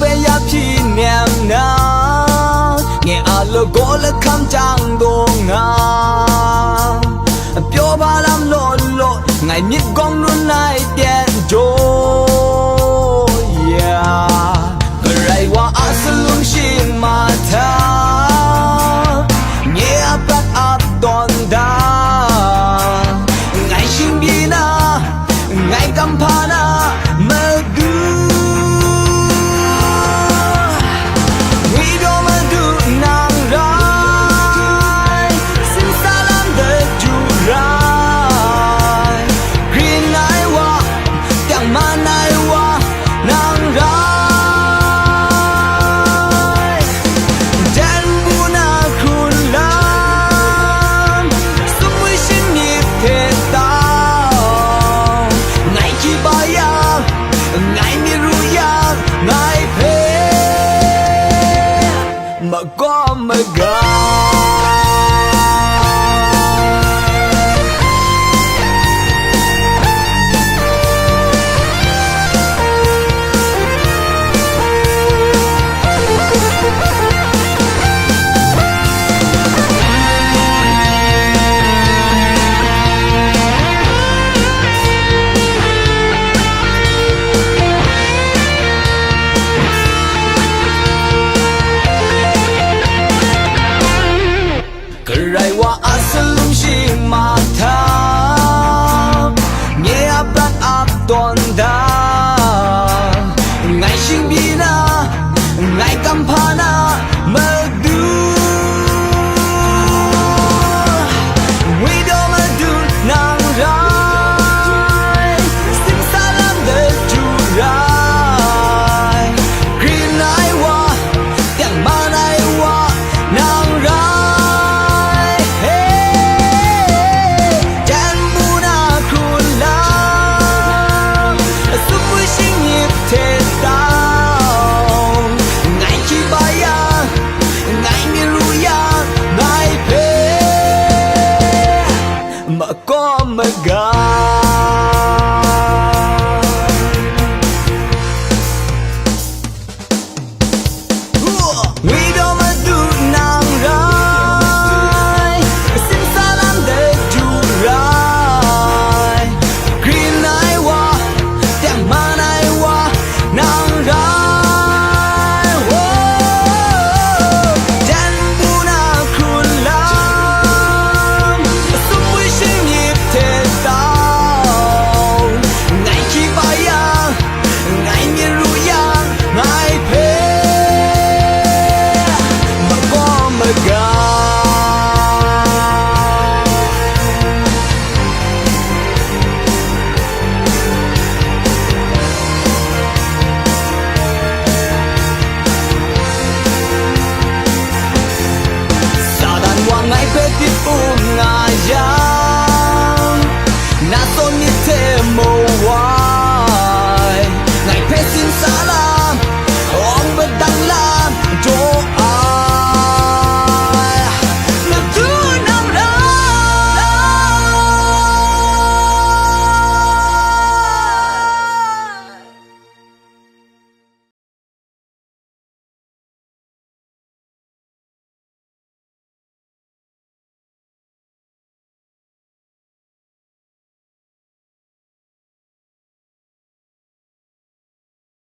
về ya phi niệm na nghe alo go le kham chang do nga pyo ba lam lo lo ngày miết gong luôn lại tiền jo yeah cái rai wa asalung shin ma tha nghe back up don da ngày shin bi na ngày cam pa na mơ gu có mà ga rai wa asalung shi ma tha nghe back up don da ngày shin bi na ngày cam pa na mơ du we do ma du nang rai sim salam de chu rai green eye wa yang ma nai wa nang rai mà có mà ga